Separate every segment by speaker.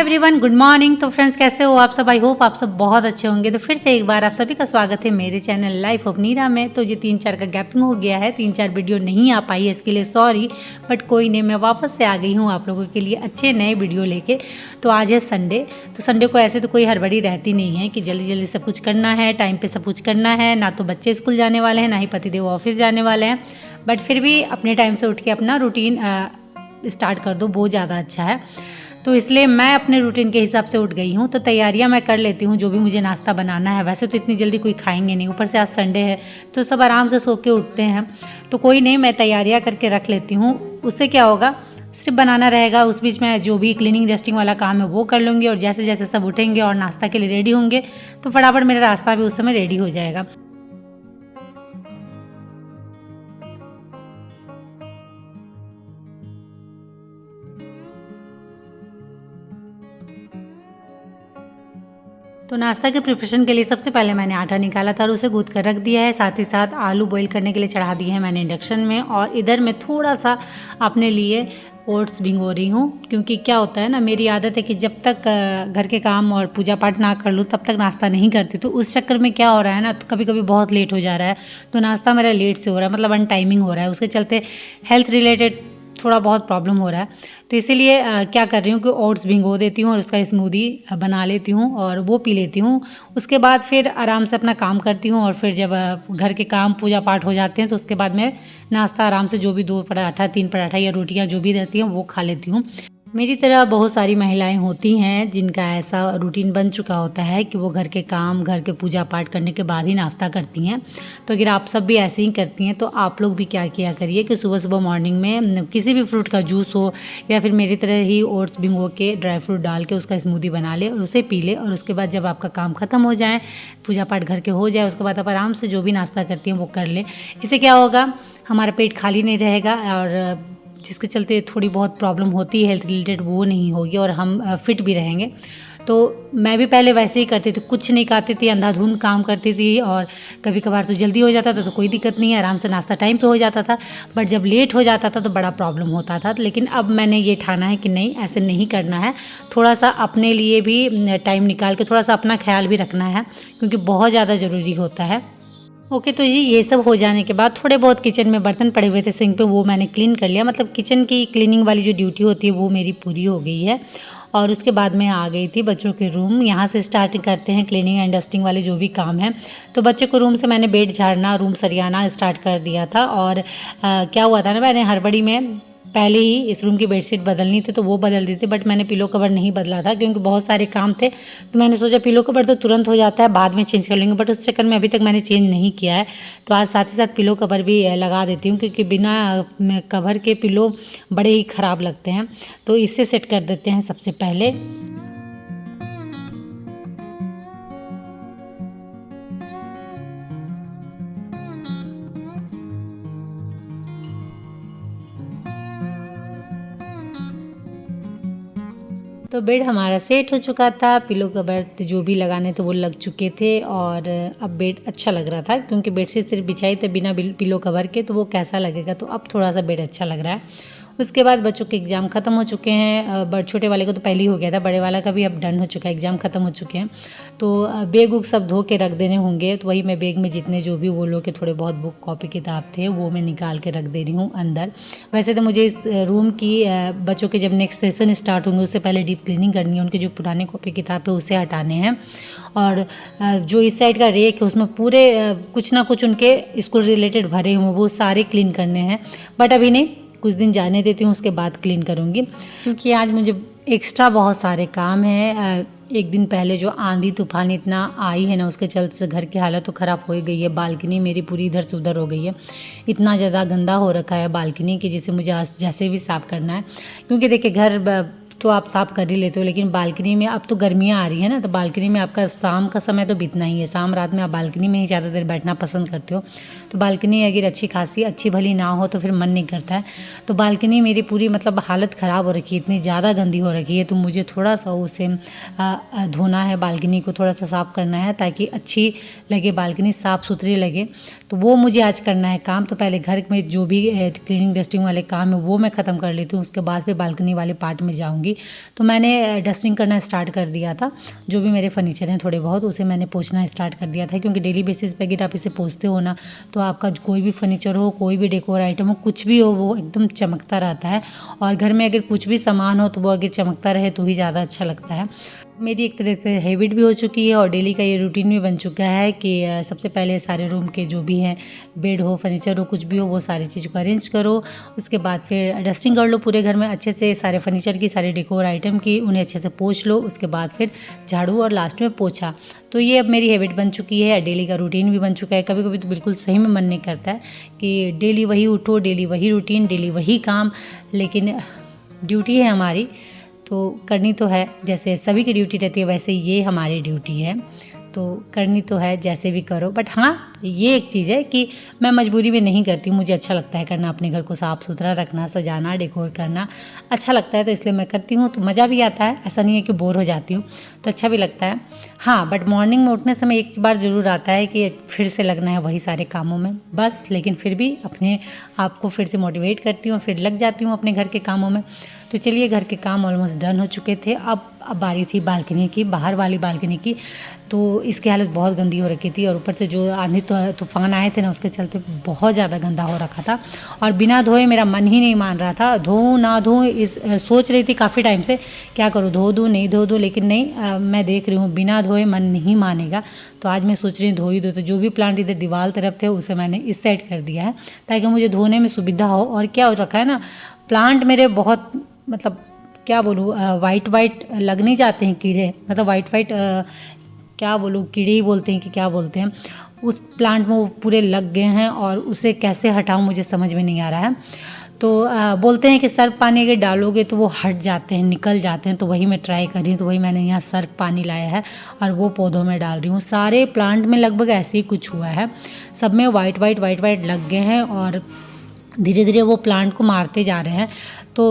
Speaker 1: Everyone, good morning. तो friends, कैसे हो आप सब? आई होप आप सब बहुत अच्छे होंगे। तो फिर से एक बार आप सभी का स्वागत है मेरे चैनल लाइफ ऑफ नीरा में। तो ये 3-4 का गैपिंग हो गया है, 3-4 वीडियो नहीं आ पाई है, इसके लिए सॉरी। बट कोई नहीं, मैं वापस से आ गई हूँ आप लोगों के लिए अच्छे नए वीडियो लेके। तो आज है संडे। तो संडे को ऐसे तो कोई हड़बड़ी रहती नहीं है कि जल्दी जल्दी सब कुछ करना है, टाइम पर सब कुछ करना है। ना तो बच्चे स्कूल जाने वाले हैं, ना ही पतिदेव ऑफिस जाने वाले हैं। बट फिर भी अपने टाइम से उठ के अपना रूटीन स्टार्ट कर दो, बहुत ज़्यादा अच्छा है। तो इसलिए मैं अपने रूटीन के हिसाब से उठ गई हूँ। तो तैयारियाँ मैं कर लेती हूँ, जो भी मुझे नाश्ता बनाना है। वैसे तो इतनी जल्दी कोई खाएंगे नहीं, ऊपर से आज संडे है तो सब आराम से सो के उठते हैं। तो कोई नहीं, मैं तैयारियाँ करके रख लेती हूँ। उससे क्या होगा, सिर्फ बनाना रहेगा। उस बीच में जो भी क्लीनिंग डस्टिंग वाला काम है वो कर लूँगी। और जैसे जैसे सब उठेंगे और नाश्ता के लिए रेडी होंगे तो फटाफट मेरा रास्ता भी उस समय रेडी हो जाएगा। तो नाश्ता के प्रिपरेशन के लिए सबसे पहले मैंने आटा निकाला था और उसे गूँथ कर रख दिया है। साथ ही साथ आलू बॉईल करने के लिए चढ़ा दिए हैं मैंने इंडक्शन में। और इधर मैं थोड़ा सा अपने लिए ओट्स भिगो रही हूँ, क्योंकि क्या होता है ना, मेरी आदत है कि जब तक घर के काम और पूजा पाठ ना कर लूँ तब तक नाश्ता नहीं करती। तो उस चक्कर में क्या हो रहा है ना, तो कभी कभी बहुत लेट हो जा रहा है। तो नाश्ता मेरा लेट से हो रहा है, मतलब अनटाइमिंग हो रहा है। उसके चलते हेल्थ रिलेटेड थोड़ा बहुत प्रॉब्लम हो रहा है। तो इसीलिए क्या कर रही हूँ कि ओट्स भिगो देती हूँ और उसका स्मूदी बना लेती हूँ और वो पी लेती हूँ। उसके बाद फिर आराम से अपना काम करती हूँ। और फिर जब घर के काम पूजा पाठ हो जाते हैं तो उसके बाद मैं नाश्ता आराम से, जो भी 2 पराठा 3 पराठा या रोटियाँ जो भी रहती हैं वो खा लेती हूँ। मेरी तरह बहुत सारी महिलाएं होती हैं जिनका ऐसा रूटीन बन चुका होता है कि वो घर के काम, घर के पूजा पाठ करने के बाद ही नाश्ता करती हैं। तो अगर आप सब भी ऐसे ही करती हैं तो आप लोग भी क्या किया करिए कि सुबह सुबह मॉर्निंग में किसी भी फ्रूट का जूस हो या फिर मेरी तरह ही ओट्स भिगो के ड्राई फ्रूट डाल के उसका स्मूदी बना ले और उसे पी ले। और उसके बाद जब आपका काम ख़त्म हो जाए, पूजा पाठ घर के हो जाए, उसके बाद आप आराम से जो भी नाश्ता करती हैं वो कर ले। इससे क्या होगा, हमारा पेट खाली नहीं रहेगा और जिसके चलते थोड़ी बहुत प्रॉब्लम होती है हेल्थ रिलेटेड वो नहीं होगी और हम फिट भी रहेंगे। तो मैं भी पहले वैसे ही करती थी, कुछ नहीं खाती थी, अंधाधुंध काम करती थी। और कभी कभार तो जल्दी हो जाता था तो कोई दिक्कत नहीं है, आराम से नाश्ता टाइम पे हो जाता था। बट जब लेट हो जाता था तो बड़ा प्रॉब्लम होता था। लेकिन अब मैंने ये ठाना है कि नहीं, ऐसे नहीं करना है। थोड़ा सा अपने लिए भी टाइम निकाल के थोड़ा सा अपना ख्याल भी रखना है, क्योंकि बहुत ज़्यादा ज़रूरी होता है। ओके, तो जी ये सब हो जाने के बाद थोड़े बहुत किचन में बर्तन पड़े हुए थे सिंक पे, वो मैंने क्लीन कर लिया। मतलब किचन की क्लीनिंग वाली जो ड्यूटी होती है वो मेरी पूरी हो गई है। और उसके बाद मैं आ गई थी बच्चों के रूम। यहाँ से स्टार्ट करते हैं क्लीनिंग एंड डस्टिंग वाले जो भी काम है। तो बच्चों के रूम से मैंने बेड झाड़ना, रूम सरियाना स्टार्ट कर दिया था। और क्या हुआ था ना, मैंने हड़बड़ी में पहले ही इस रूम की बेडशीट बदलनी थी तो वो बदल दी थी। बट मैंने पिलो कवर नहीं बदला था क्योंकि बहुत सारे काम थे। तो मैंने सोचा पिलो कवर तो तुरंत हो जाता है, बाद में चेंज कर लेंगे। बट उस चक्कर में अभी तक मैंने चेंज नहीं किया है। तो आज साथ ही साथ पिलो कवर भी लगा देती हूँ, क्योंकि बिना कवर के पिलो बड़े ही ख़राब लगते हैं। तो इससे सेट कर देते हैं सबसे पहले। तो बेड हमारा सेट हो चुका था, पिलो कवर जो भी लगाने थे वो लग चुके थे। और अब बेड अच्छा लग रहा था, क्योंकि बेडशीट सिर्फ बिछाई थी बिना पिलो कवर के, तो वो कैसा लगेगा। तो अब थोड़ा सा बेड अच्छा लग रहा है। उसके बाद बच्चों के एग्ज़ाम ख़त्म हो चुके हैं। छोटे वाले को तो पहले ही हो गया था, बड़े वाला का भी अब डन हो चुका है, एग्ज़ाम ख़त्म हो चुके हैं। तो बैग उग सब धो के रख देने होंगे। तो वही मैं बैग में जितने जो भी वो लोग के थोड़े बहुत बुक कॉपी किताब थे वो मैं निकाल के रख दे रही हूँ अंदर। वैसे तो मुझे इस रूम की बच्चों के जब नेक्स्ट सेशन स्टार्ट होंगे उससे पहले डीप क्लीनिंग करनी है। उनके जो पुराने कॉपी किताब है उसे हटाने हैं। और जो इस साइड का रेक है उसमें पूरे कुछ ना कुछ उनके स्कूल रिलेटेड भरे हुए वो सारे क्लीन करने हैं। बट अभी नहीं, कुछ दिन जाने देती हूँ, उसके बाद क्लीन करूँगी। क्योंकि आज मुझे एक्स्ट्रा बहुत सारे काम हैं। एक दिन पहले जो आंधी तूफान इतना आई है ना, उसके चलते से घर की हालत तो ख़राब हो ही गई है। बालकनी मेरी पूरी इधर से उधर हो गई है। इतना ज़्यादा गंदा हो रखा है बालकनी कि जिसे मुझे आज जैसे भी साफ़ करना है। क्योंकि देखिए घर तो आप साफ़ कर ही लेते हो, लेकिन बालकनी में अब तो गर्मियाँ आ रही है ना, तो बालकनी में आपका शाम का समय तो बीतना ही है। शाम रात में आप बालकनी में ही ज़्यादा देर बैठना पसंद करते हो। तो बालकनी अगर अच्छी खासी अच्छी भली ना हो तो फिर मन नहीं करता है। तो बालकनी मेरी पूरी मतलब हालत ख़राब हो रखी है, इतनी ज़्यादा गंदी हो रखी है। तो मुझे थोड़ा सा उसे धोना है, बालकनी को थोड़ा सा साफ़ करना है ताकि अच्छी लगे, बालकनी साफ़ सुथरी लगे। तो वो मुझे आज करना है काम। तो पहले घर में जो भी क्लीनिंग डस्टिंग वाले काम है वो मैं ख़त्म कर लेती हूँ, उसके बाद फिर बालकनी वाले पार्ट में जाऊँगी। होगी। तो मैंने डस्टिंग करना स्टार्ट कर दिया था, जो भी मेरे फर्नीचर हैं थोड़े बहुत उसे मैंने पोंछना स्टार्ट कर दिया था, क्योंकि डेली बेसिस पे अगर आप इसे पोंछते हो ना तो आपका कोई भी फर्नीचर हो, कोई भी डेकोर आइटम हो, कुछ भी हो, वो एकदम चमकता रहता है। और घर में अगर कुछ भी सामान हो तो वो अगर चमकता रहे तो ही ज़्यादा अच्छा लगता है। मेरी एक तरह से हैबिट भी हो चुकी है और डेली का ये रूटीन भी बन चुका है कि सबसे पहले सारे रूम के जो भी हैं, बेड हो, फर्नीचर हो, कुछ भी हो, वो सारी चीज़ को अरेंज करो। उसके बाद फिर डस्टिंग कर लो पूरे घर में अच्छे से, सारे फर्नीचर की, सारे डेकोर आइटम की, उन्हें अच्छे से पोंछ लो। उसके बाद फिर झाड़ू और लास्ट में पोछा। तो ये अब मेरी हैबिट बन चुकी है, डेली का रूटीन भी बन चुका है। कभी कभी तो बिल्कुल सही में मन नहीं करता है कि डेली वही उठो, डेली वही रूटीन, डेली वही काम, लेकिन ड्यूटी है हमारी तो करनी तो है। जैसे सभी की ड्यूटी रहती है वैसे ये हमारी ड्यूटी है, तो करनी तो है, जैसे भी करो। बट हाँ, ये एक चीज़ है कि मैं मजबूरी में नहीं करती, मुझे अच्छा लगता है करना, अपने घर को साफ़ सुथरा रखना, सजाना, डेकोर करना अच्छा लगता है, तो इसलिए मैं करती हूँ। तो मज़ा भी आता है, ऐसा नहीं है कि बोर हो जाती हूँ, तो अच्छा भी लगता है। हाँ, बट मॉर्निंग में उठने समय एक बार ज़रूर आता है कि फिर से लगना है वही सारे कामों में बस, लेकिन फिर भी अपने आप को फिर से मोटिवेट करती हूँ, फिर लग जाती हूँ अपने घर के कामों में। तो चलिए, घर के काम ऑलमोस्ट डन हो चुके थे। अब बारी थी बालकनी की, बाहर वाली बालकनी की। तो इसकी हालत बहुत गंदी हो रखी थी और ऊपर से जो आंधी तूफान आए थे ना, उसके चलते बहुत ज़्यादा गंदा हो रखा था। और बिना धोए मेरा मन ही नहीं मान रहा था, धोऊँ ना धोऊँ, सोच रही थी काफ़ी टाइम से क्या करूँ, धो दूँ नहीं धो दूँ, लेकिन नहीं, मैं देख रही हूँ बिना धोए मन नहीं मानेगा। तो आज मैं सोच रही हूँ धो ही दो। तो जो भी प्लांट इधर दीवार तरफ थे उसे मैंने इस साइड कर दिया है ताकि मुझे धोने में सुविधा हो। और क्या हो रखा है ना, प्लांट मेरे बहुत, मतलब क्या बोलूँ, वाइट वाइट लग नहीं जाते हैं कीड़े, मतलब वाइट वाइट, क्या बोलूँ, कीड़े ही बोलते हैं कि क्या बोलते हैं, उस प्लांट में वो पूरे लग गए हैं और उसे कैसे हटाऊं मुझे समझ में नहीं आ रहा है। तो बोलते हैं कि सर्फ पानी अगर डालोगे तो वो हट जाते हैं, निकल जाते हैं। तो वही मैं ट्राई कर रही हूँ, तो वही मैंने यहाँ सर्फ पानी लाया है और वो पौधों में डाल रही हूँ। सारे प्लांट में लगभग ऐसे ही कुछ हुआ है, सब में वाइट वाइट वाइट वाइट लग गए हैं और धीरे धीरे वो प्लांट को मारते जा रहे हैं। तो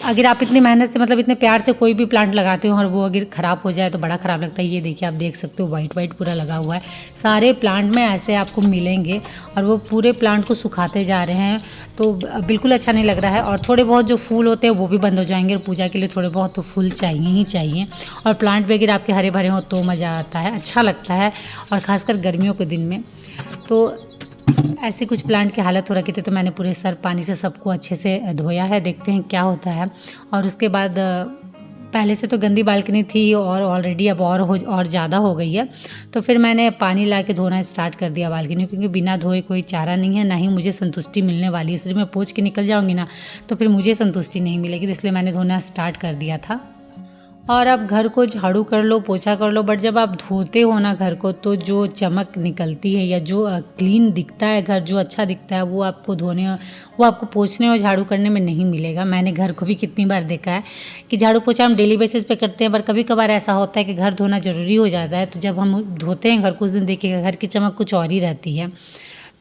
Speaker 1: अगर आप इतनी मेहनत से, मतलब इतने प्यार से कोई भी प्लांट लगाते हो और वो अगर ख़राब हो जाए तो बड़ा ख़राब लगता है। ये देखिए, आप देख सकते हो वाइट वाइट पूरा लगा हुआ है, सारे प्लांट में ऐसे आपको मिलेंगे और वो पूरे प्लांट को सुखाते जा रहे हैं। तो बिल्कुल अच्छा नहीं लग रहा है। और थोड़े बहुत जो फूल होते हैं वो भी बंद हो जाएंगे और पूजा के लिए थोड़े बहुत तो फूल चाहिए ही चाहिए। और प्लांट भी अगर आपके हरे भरे हों तो मज़ा आता है, अच्छा लगता है, और ख़ासकर गर्मियों के दिन में। तो ऐसी कुछ प्लांट की हालत हो रखी थी, तो मैंने पूरे सर्फ पानी से सबको अच्छे से धोया है। देखते हैं क्या होता है। और उसके बाद पहले से तो गंदी बालकनी थी और ऑलरेडी अब और ज़्यादा हो गई है। तो फिर मैंने पानी ला के धोना स्टार्ट कर दिया बालकनी, क्योंकि बिना धोए कोई चारा नहीं है, ना ही मुझे संतुष्टि मिलने वाली है। सिर्फ मैं पोंछ के निकल जाऊँगी ना तो फिर मुझे संतुष्टि नहीं मिलेगी, तो इसलिए मैंने धोना स्टार्ट कर दिया था। और अब घर को झाड़ू कर लो, पोछा कर लो, बट जब आप धोते हो ना घर को, तो जो चमक निकलती है या जो क्लीन दिखता है घर, जो अच्छा दिखता है, वो आपको वो आपको पोछने और झाड़ू करने में नहीं मिलेगा। मैंने घर को भी कितनी बार देखा है कि झाड़ू पोछा हम डेली बेसिस पे करते हैं, पर कभी कभार ऐसा होता है कि घर धोना ज़रूरी हो जाता है। तो जब हम धोते हैं घर, कुछ दिन देखिएगा घर की चमक कुछ और ही रहती है।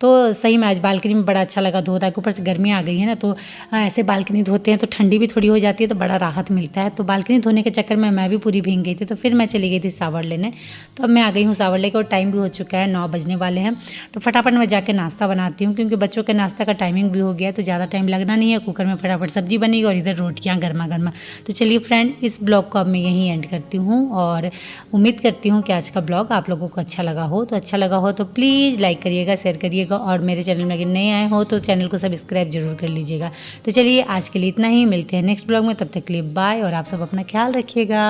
Speaker 1: तो सही में आज बालकनी में बड़ा अच्छा लगा धोता है। ऊपर से गर्मी आ गई है ना, तो ऐसे बालकनी धोते हैं तो ठंडी भी थोड़ी हो जाती है, तो बड़ा राहत मिलता है। तो बालकनी धोने के चक्कर में मैं भी पूरी भीग गई थी, तो फिर मैं चली गई थी सावर लेने। तो अब मैं आ गई हूँ सावर लेकर और टाइम भी हो चुका है, 9 बजने वाले हैं। तो फटाफट मैं जाके नाश्ता बनाती हूँ, क्योंकि बच्चों के नाश्ता का टाइमिंग भी हो गया है, तो ज़्यादा टाइम लगना नहीं है। कुकर में फटाफट सब्जी बनेगी और इधर रोटियाँ गर्मा गर्मा। तो चलिए फ्रेंड, इस ब्लॉग को अब मैं यहीं एंड करती हूँ और उम्मीद करती हूँ कि आज का ब्लॉग आप लोगों को अच्छा लगा हो। तो अच्छा लगा हो तो प्लीज़ लाइक करिएगा, शेयर करिएगा, और मेरे चैनल में अगर नए आए हो तो चैनल को सब्सक्राइब जरूर कर लीजिएगा। तो चलिए आज के लिए इतना ही, मिलते हैं नेक्स्ट ब्लॉग में, तब तक के लिए बाय, और आप सब अपना ख्याल रखिएगा।